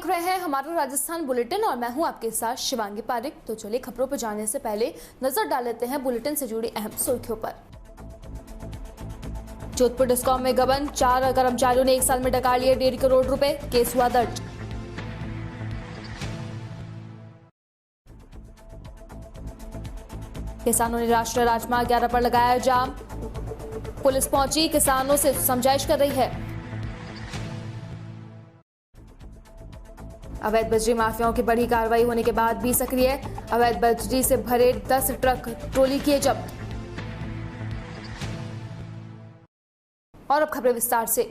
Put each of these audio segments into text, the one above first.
देख रहे हैं हमारा राजस्थान बुलेटिन और मैं हूं आपके साथ शिवांगी पारिक। तो चलिए खबरों पर जाने से पहले नजर डाल लेते हैं बुलेटिन से जुड़ी अहम सुर्खियों पर। जोधपुर डिस्कॉम में गबन, 4 कर्मचारियों ने 1 साल में डका लिए 1.5 करोड़ रुपए, केस हुआ दर्ज। किसानों ने राष्ट्रीय राजमार्ग 11 पर लगाया जाम, पुलिस पहुंची किसानों से समझाइश कर रही है। अवैध बजरी माफियाओं की बड़ी कार्रवाई होने के बाद भी सक्रिय, अवैध बजरी से भरे 10 ट्रक ट्रॉली किए जब्त। और अब खबरें विस्तार से।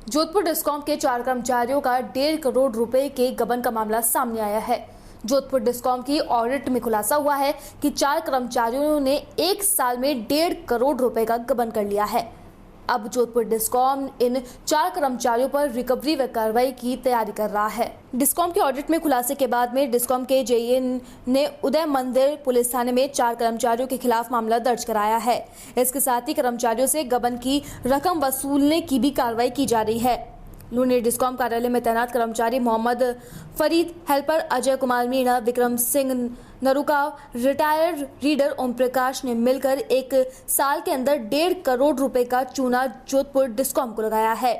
जोधपुर डिस्कॉम के 4 कर्मचारियों का 1.5 करोड़ रुपए के गबन का मामला सामने आया है। जोधपुर डिस्कॉम की ऑडिट में खुलासा हुआ है कि 4 कर्मचारियों ने 1 साल में 1.5 करोड़ रुपए का गबन कर लिया है। अब जोधपुर डिस्कॉम इन 4 कर्मचारियों पर रिकवरी व कार्रवाई की तैयारी कर रहा है। डिस्कॉम की ऑडिट में खुलासे के बाद में डिस्कॉम के जेईए ने उदय मंदिर पुलिस थाने में 4 कर्मचारियों के खिलाफ मामला दर्ज कराया है। इसके साथ ही कर्मचारियों से गबन की रकम वसूलने की भी कार्रवाई की जा रही है। लूनी डिस्कॉम कार्यालय में तैनात कर्मचारी Mohammad Farid, helper Ajay Kumar Meena, Vikram Singh Naruka, retired reader Om Prakash ने मिलकर 1 साल के अंदर 1.5 करोड़ रुपए का चूना जोधपुर डिस्कॉम को लगाया है।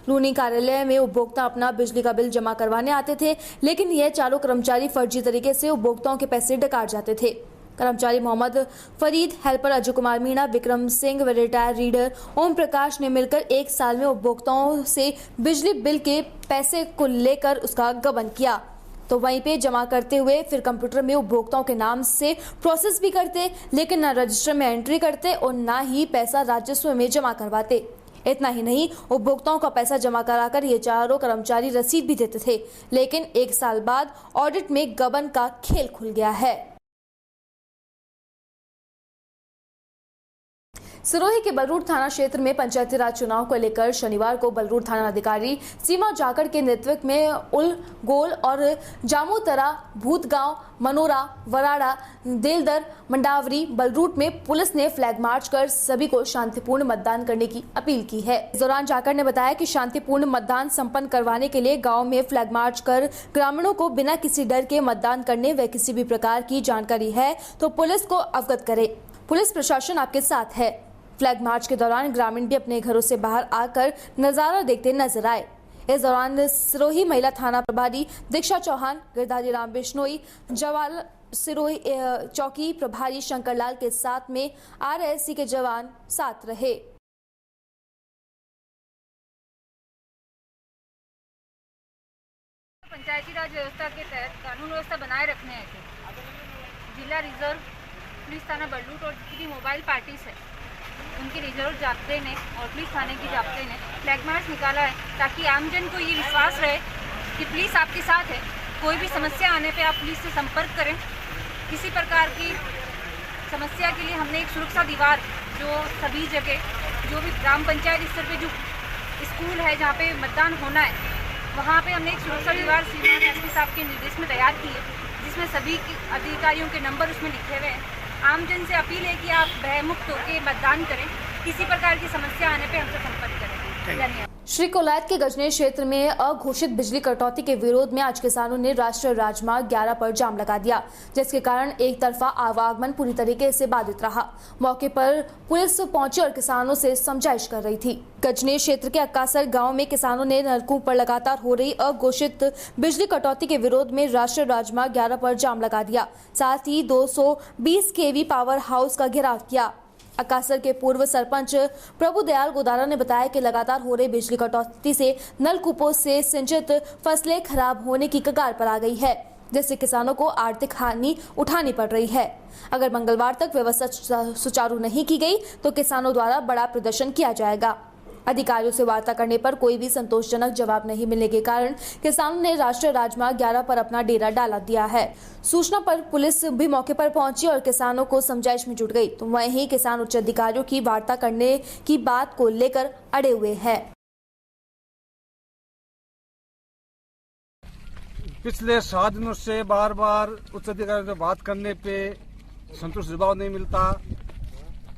लूनी कार्यालय में उपभोक्ता अपना बिजली का बिल जमा करवाने आते थे, लेकिन यह चारों कर्मचारी फर्जी तरीके से उपभोक्ताओं के पैसे डकार जाते थे। कर्मचारी मोहम्मद फरीद, हेल्पर अजय कुमार मीणा, विक्रम सिंह व रिटायर्ड रीडर ओम प्रकाश ने मिलकर 1 साल में उपभोक्ताओं से बिजली बिल के पैसे को लेकर उसका गबन किया। तो वहीं पे जमा करते हुए फिर कंप्यूटर में उपभोक्ताओं के नाम से प्रोसेस भी करते, लेकिन न रजिस्टर में एंट्री करते और न ही पैसा राजस्व में जमा करवाते। इतना ही नहीं, उपभोक्ताओं का पैसा जमा कराकर ये चारों कर्मचारी रसीद भी देते थे, लेकिन 1 साल बाद ऑडिट में गबन का खेल खुल गया है। सिरोही के बलरूर थाना क्षेत्र में पंचायती राज चुनाव को लेकर शनिवार को बलरूर थाना अधिकारी सीमा जाखड़ के नेतृत्व में उल गोल और जामोतरा, भूतगांव, मनोरा, वराड़ा, देलदर, मंडावरी, बलरूर में पुलिस ने फ्लैग मार्च कर सभी को शांतिपूर्ण मतदान करने की अपील की है। इस दौरान जाखड़ ने बताया कि शांतिपूर्ण मतदान संपन्न करवाने के लिए गाँव में फ्लैग मार्च कर ग्रामीणों को बिना किसी डर के मतदान करने व किसी भी प्रकार की जानकारी है तो पुलिस को अवगत करे। पुलिस प्रशासन आपके साथ है। फ्लैग मार्च के दौरान ग्रामीण भी अपने घरों से बाहर आकर नजारा देखते नजर आए। इस दौरान सिरोही महिला थाना प्रभारी दीक्षा चौहान, गिरधारी राम बिश्नोई, जवाल सिरोही चौकी प्रभारी शंकरलाल के साथ में RSC के जवान साथ रहे। पंचायती राज व्यवस्था के तहत कानून व्यवस्था बनाए रखने हेतु जिला रिजर्व पुलिस थाना बलरूर और जितनी मोबाइल पार्टीज है उनके रिजर्व जाब्ते ने और पुलिस थाने की जाब्ते ने फ्लैग मार्च निकाला है, ताकि आमजन को ये विश्वास रहे कि पुलिस आपके साथ है। कोई भी समस्या आने पे आप पुलिस से संपर्क करें। किसी प्रकार की समस्या के लिए हमने एक सुरक्षा दीवार जो सभी जगह, जो भी ग्राम पंचायत स्तर पे जो स्कूल है जहाँ पे मतदान होना है, वहाँ पे हमने एक सुरक्षा दीवार श्रीमान SP साहब के निर्देश में तैयार की है, जिसमें सभी अधिकारियों के नंबर उसमें लिखे हुए हैं। आमजन से अपील है कि आप भयमुक्त होकर मतदान करें। किसी प्रकार की समस्या आने पे हमसे संपर्क करें। धन्यवाद। श्री कोलायत के गजनेर क्षेत्र में अघोषित बिजली कटौती के विरोध में आज किसानों ने राष्ट्रीय राजमार्ग 11 पर जाम लगा दिया, जिसके कारण एक तरफा आवागमन पूरी तरीके से बाधित रहा। मौके पर पुलिस पहुंची और किसानों से समझाइश कर रही थी। गजनेर क्षेत्र के अक्कासर गांव में किसानों ने नलकूप पर लगातार हो रही अघोषित बिजली कटौती के विरोध में राष्ट्रीय राजमार्ग 11 पर जाम लगा दिया। साथ ही 220 kV पावर हाउस का घेराव किया। अक्कासर के पूर्व सरपंच प्रभुदयाल गोदारा ने बताया कि लगातार हो रही बिजली कटौती से नलकूपों से सिंचित फसलें खराब होने की कगार पर आ गई है, जिससे किसानों को आर्थिक हानि उठानी पड़ रही है। अगर मंगलवार तक व्यवस्था सुचारू नहीं की गई तो किसानों द्वारा बड़ा प्रदर्शन किया जाएगा। अधिकारियों से वार्ता करने पर कोई भी संतोषजनक जवाब नहीं मिलने के कारण किसानों ने राष्ट्रीय राजमार्ग 11 पर अपना डेरा डाला दिया है। सूचना पर पुलिस भी मौके पर पहुंची और किसानों को समझाइश में जुट गई, तो वहीं किसान उच्च अधिकारियों की वार्ता करने की बात को लेकर अड़े हुए हैं। पिछले 7 दिनों से बार बार उच्च अधिकारियों से बात करने पे संतुष्ट जवाब नहीं मिलता।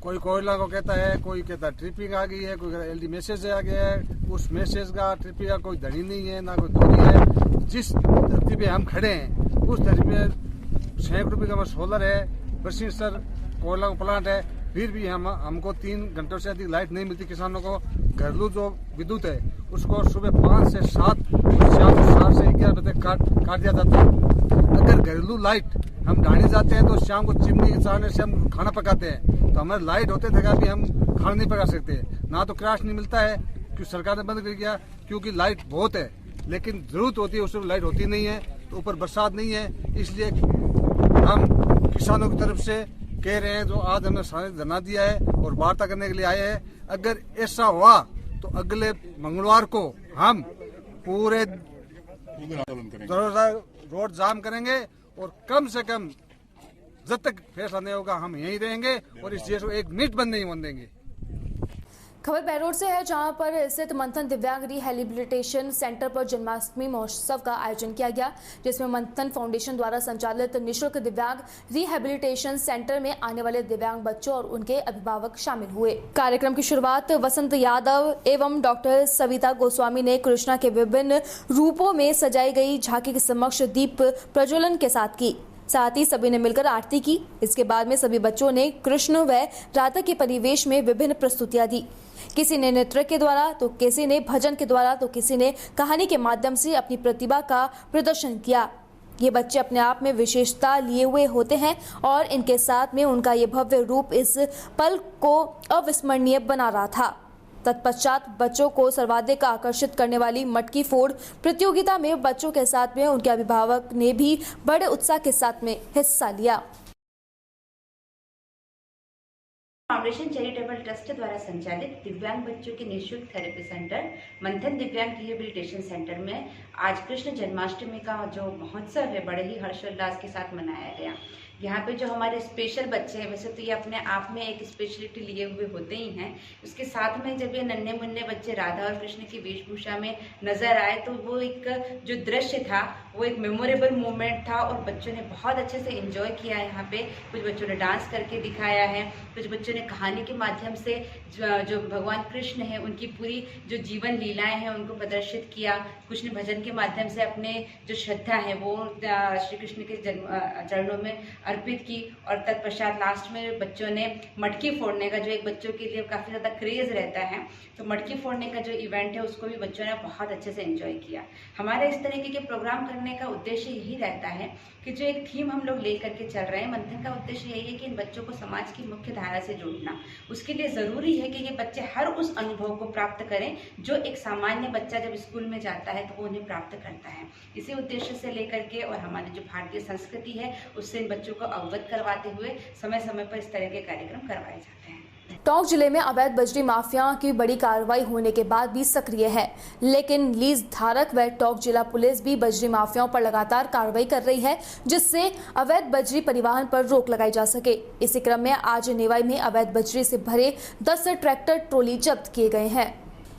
कोई कोयला को कहता है, कोई कहता है ट्रिपिंग आ गई है, कोई कहता है LD मैसेज आ गया है। उस मैसेज का ट्रिपिंग का कोई धड़ी नहीं है, ना कोई धोरी है। जिस धरती पे हम खड़े हैं उस धरती पे ₹6 का सोलर है, बरसिंसर कोयला का प्लांट है, फिर भी हमको 3 घंटों से अधिक लाइट नहीं मिलती। किसानों को घरेलू जो विद्युत है उसको सुबह 5 से 7 और शाम 7 से 11 बजे तक काट दिया जाता है। अगर घरेलू लाइट हम ढाणी जाते हैं तो शाम को चिमनी के सामने से हम खाना पकाते हैं, तो हमारे लाइट होते थे भी हम खाना नहीं पका सकते, ना तो क्रैश नहीं मिलता है क्योंकि सरकार ने बंद कर दिया, क्योंकि लाइट बहुत है लेकिन जरूरत होती है उसमें लाइट होती नहीं है। तो ऊपर बरसात नहीं है, इसलिए हम किसानों की तरफ से कह रहे हैं, जो आज हमें सारे धरना दिया है और वार्ता करने के लिए आए हैं, अगर ऐसा हुआ तो अगले मंगलवार को हम पूरे रोड जाम करेंगे और कम से कम जब तक फैसला नहीं होगा हम यहीं रहेंगे और इस देश को 1 मिनट बंद नहीं होने देंगे। खबर बैरोड से है, जहां पर स्थित मंथन दिव्यांग रिहेबिलिटेशन सेंटर पर जन्माष्टमी महोत्सव का आयोजन किया गया, जिसमें मंथन फाउंडेशन द्वारा संचालित निःशुल्क दिव्यांग रिहेबिलिटेशन सेंटर में आने वाले दिव्यांग बच्चों और उनके अभिभावक शामिल हुए। कार्यक्रम की शुरुआत वसंत यादव एवं डॉक्टर सविता गोस्वामी ने कृष्णा के विभिन्न रूपों में सजाई गई झांकी के समक्ष दीप प्रज्वलन के साथ की। साथ ही सभी ने मिलकर आरती की। इसके बाद में सभी बच्चों ने कृष्ण व राधा के परिवेश में विभिन्न प्रस्तुतियां दी। किसी ने नृत्य के द्वारा, तो किसी ने भजन के द्वारा, तो किसी ने कहानी के माध्यम से अपनी प्रतिभा का प्रदर्शन किया। ये बच्चे अपने आप में विशेषता लिए हुए होते हैं और इनके साथ में उनका ये भव्य रूप इस पल को अविस्मरणीय बना रहा था। तत्पश्चात बच्चों को सर्वाधिक आकर्षित करने वाली मटकी फोड़ प्रतियोगिता में बच्चों के साथ में उनके अभिभावक ने भी बड़े उत्साह के साथ में हिस्सा लिया। फाउंडेशन चैरिटेबल ट्रस्ट द्वारा संचालित दिव्यांग बच्चों के निःशुल्क थेरेपी सेंटर मंथन दिव्यांग रिहेबिलिटेशन सेंटर में आज कृष्ण जन्माष्टमी का जो महोत्सव है बड़े ही हर्षोल्लास के साथ मनाया गया। यहाँ पे जो हमारे स्पेशल बच्चे हैं, वैसे तो ये अपने आप में एक स्पेशलिटी लिए हुए होते ही हैं, उसके साथ में जब ये नन्हे मुन्ने बच्चे राधा और कृष्ण की वेशभूषा में नजर आए तो वो एक जो दृश्य था वो एक मेमोरेबल मोमेंट था और बच्चों ने बहुत अच्छे से एंजॉय किया। यहाँ पे कुछ बच्चों ने डांस करके दिखाया है, कुछ बच्चों ने कहानी के माध्यम से जो भगवान कृष्ण है उनकी पूरी जो जीवन लीलाएं हैं उनको प्रदर्शित किया, कुछ ने भजन के माध्यम से अपने जो श्रद्धा है वो श्री कृष्ण के चरणों में अर्पित की। और तत्पश्चात लास्ट में बच्चों ने मटकी फोड़ने का, जो एक बच्चों के लिए काफ़ी ज़्यादा क्रेज़ रहता है, तो मटकी फोड़ने का जो इवेंट है उसको भी बच्चों ने बहुत अच्छे से एंजॉय किया। हमारे इस तरीके के प्रोग्राम करने का उद्देश्य यही रहता है कि जो एक थीम हम लोग लेकर के चल रहे हैं मंथन का उद्देश्य यही है कि इन बच्चों को समाज की मुख्य धारा से जोड़ना। उसके लिए ज़रूरी है कि ये बच्चे हर उस अनुभव को प्राप्त करें जो एक सामान्य बच्चा जब स्कूल में जाता है तो वो उन्हें प्राप्त करता है। इसी उद्देश्य से लेकर के और हमारी जो भारतीय संस्कृति है उससे इन बच्चों को अवगत करवाते हुए समय समय पर इस तरह के कार्यक्रम करवाए जाते हैं। टोंक जिले में अवैध बजरी माफिया की बड़ी कार्रवाई होने के बाद भी सक्रिय है, लेकिन लीज धारक व टोंक जिला पुलिस भी बजरी माफियाओं पर लगातार कार्रवाई कर रही है, जिससे अवैध बजरी परिवहन पर रोक लगाई जा सके। इसी क्रम में आज नेवाई में अवैध बजरी से भरे 10 ट्रैक्टर ट्रॉली जब्त किए गए हैं।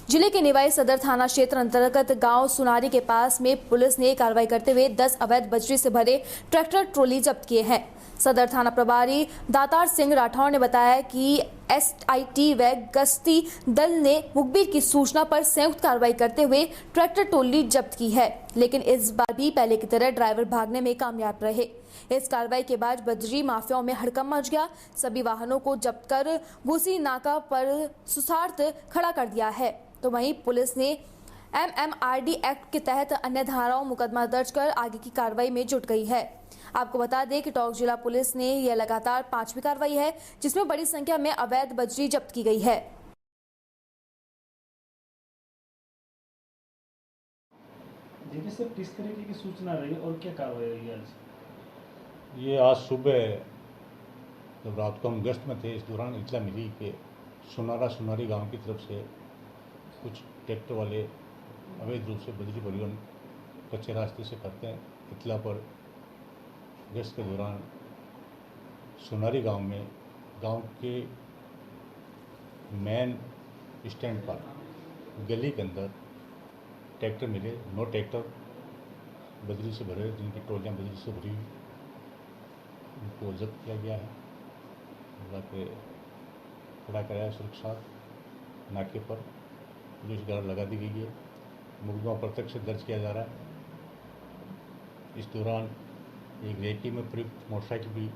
जिले के नेवाई सदर थाना क्षेत्र अंतर्गत गांव सुनारी के पास में पुलिस ने कार्रवाई करते हुए 10 अवैध बजरी से भरे ट्रैक्टर ट्रॉली जब्त किए हैं। सदर थाना प्रभारी दातार सिंह राठौर ने बताया कि एसआईटी व गश्ती दल ने मुखबिर की सूचना पर संयुक्त कार्रवाई करते हुए ट्रैक्टर ट्रॉली जब्त की है, लेकिन इस बार भी पहले की तरह ड्राइवर भागने में कामयाब रहे। इस कार्रवाई के बाद बजरी माफियाओं में हड़कंप मच गया। सभी वाहनों को जब्त कर भूसी नाका पर सुसार्थ खड़ा कर दिया है। तो वहीं पुलिस ने एमएमआरडी एक्ट के तहत अन्य धाराओं मुकदमा दर्ज कर आगे की कार्रवाई में जुट गई है। आपको बता दें कि टोंक जिला पुलिस ने यह लगातार 5वीं कार्रवाई है जिसमें बड़ी संख्या में अवैध बजरी जब्त की गई है। जी सर, किस तरीके की सूचना रही और क्या कार्रवाई रही आज? ये आज सुबह जब रात को हम गश्त में थे, इस दौरान इतला मिली कि सुनारी गांव की तरफ से कुछ ट्रैक्टर वाले अवैध रूप से बजरी परिवहन कच्चे रास्ते से करते हैं। इतला पर गश्त के दौरान सुनारी गांव में गांव के मेन स्टैंड पर गली के अंदर ट्रैक्टर मिले। 9 ट्रैक्टर बजरी से भरे, जिनकी ट्रॉलियाँ बजरी से भरी हुई, उनको जब्त किया गया है। जाके खड़ा कराया सुरक्षा नाके पर, पुलिस गार्ड लगा दी गई है। मुकदमा प्रत्यक्ष से दर्ज किया जा रहा है इस दौरान एक रेकी में प्रयुक्त मोटरसाइकिल भी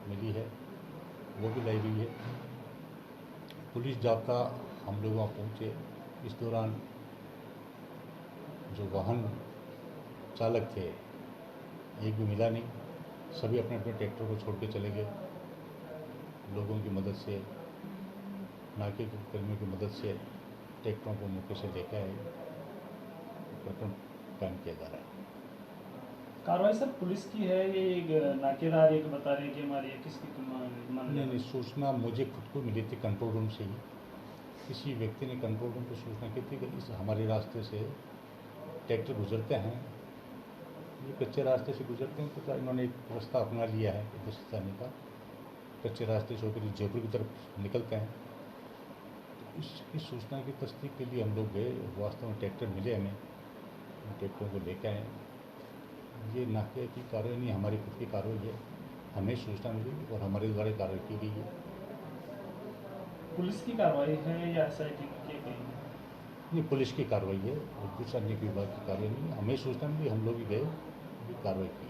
मिली है, वो भी लाई गई है। पुलिस जाब्ता हम लोग वहाँ पहुँचे। इस दौरान जो वाहन चालक थे एक भी मिला नहीं, सभी अपने अपने ट्रैक्टर को छोड़ के चले गए। लोगों की मदद से, नाके के कर्मियों की मदद से ट्रैक्टरों को मौके से लेकर आए, प्रकरण कायम किया जा रहा है। कार्रवाई सर पुलिस की है, ये नाकेदार एक बता रहे हैं कि हमारी किसकी नहीं, सूचना मुझे खुद को मिली थी कंट्रोल रूम से ही। किसी व्यक्ति ने कंट्रोल रूम को सूचना की थी कि इस हमारे रास्ते से ट्रैक्टर गुजरते हैं, ये कच्चे रास्ते से गुजरते हैं, तो इन्होंने एक रास्ता अपना लिया है इधर से जाने का, कच्चे रास्ते से होकर जयपुर की तरफ निकलते हैं। तो इसकी सूचना की तस्दीक के लिए हम लोग गए, वास्तव में ट्रैक्टर मिले हमें, ट्रैक्टरों को लेकर आए। ये नाके की कार्रवाई नहीं, हमारी खुद की कार्रवाई है, हमें सूचना मिली और हमारे द्वारा कार्रवाई की गई है। पुलिस की कार्रवाई है या SIT की गई? ये पुलिस की कार्रवाई है और कुछ अन्य विभाग की कार्रवाई नहीं है। हमें सूचना मिली, हम लोग ही गए, कार्रवाई की।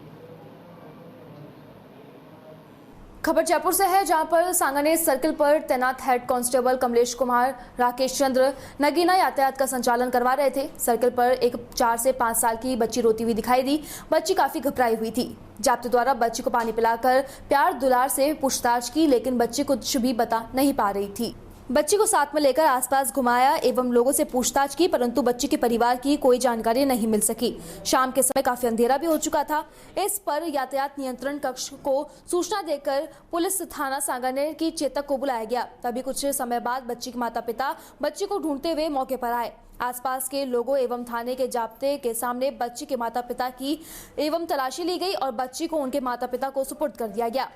खबर जयपुर से है, जहां पर सांगानेर सर्किल पर तैनात हेड कांस्टेबल कमलेश कुमार राकेश चंद्र नगीना यातायात का संचालन करवा रहे थे। सर्किल पर एक 4 से 5 साल की बच्ची रोती हुई दिखाई दी। बच्ची काफी घबराई हुई थी। जाब्ते द्वारा बच्ची को पानी पिलाकर प्यार दुलार से पूछताछ की, लेकिन बच्ची कुछ भी बता नहीं पा रही थी। बच्ची को साथ में लेकर आसपास घुमाया एवं लोगों से पूछताछ की, परंतु बच्ची के परिवार की कोई जानकारी नहीं मिल सकी। शाम के समय काफी अंधेरा भी हो चुका था। इस पर यातायात नियंत्रण कक्ष को सूचना देकर पुलिस थाना सांगानेर की चेतक को बुलाया गया। तभी कुछ समय बाद बच्ची के माता पिता बच्ची को ढूंढते हुए मौके पर आए। आसपास के लोगों एवं थाने के जाब्ते के सामने बच्ची के माता पिता की एवं तलाशी ली गई और बच्ची को उनके माता पिता को सुपुर्द कर दिया गया।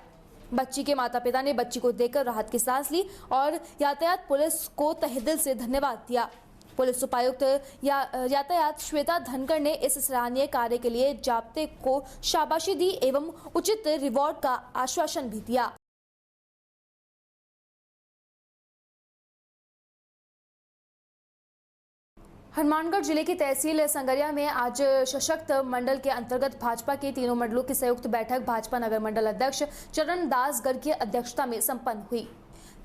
बच्ची के माता पिता ने बच्ची को देखकर राहत की सांस ली और यातायात पुलिस को तहेदिल से धन्यवाद दिया। पुलिस उपायुक्त यातायात श्वेता धनखड़ ने इस सराहनीय कार्य के लिए जाब्ते को शाबाशी दी एवं उचित रिवॉर्ड का आश्वासन भी दिया। हनुमानगढ़ जिले की तहसील संगरिया में आज सशक्त मंडल के अंतर्गत भाजपा के तीनों मंडलों की संयुक्त बैठक भाजपा नगर मंडल अध्यक्ष चरण दास गर्ग की अध्यक्षता में संपन्न हुई।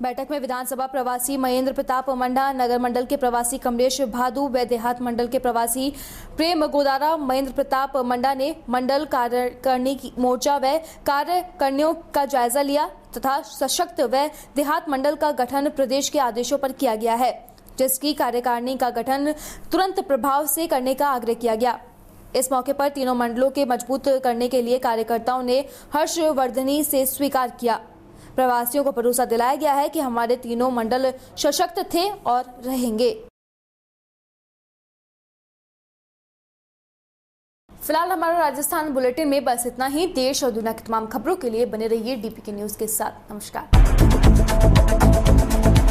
बैठक में विधानसभा प्रवासी महेंद्र प्रताप मंडा, नगर मंडल के प्रवासी कमलेश भादु व देहात मंडल के प्रवासी प्रेम गोदारा महेंद्र प्रताप मंडा ने मंडल कार्यकारिणी की मोर्चा व कार्यकारिणियों का जायजा लिया तथा सशक्त व देहात मंडल का गठन प्रदेश के आदेशों पर किया गया है, जिसकी कार्यकारिणी का गठन तुरंत प्रभाव से करने का आग्रह किया गया। इस मौके पर तीनों मंडलों के मजबूत करने के लिए कार्यकर्ताओं ने हर्षवर्धनी से स्वीकार किया। प्रवासियों को भरोसा दिलाया गया है कि हमारे तीनों मंडल सशक्त थे और रहेंगे। फिलहाल हमारा राजस्थान बुलेटिन में बस इतना ही। देश और दुनिया की तमाम खबरों के लिए बने रहिए DPK न्यूज के साथ। नमस्कार।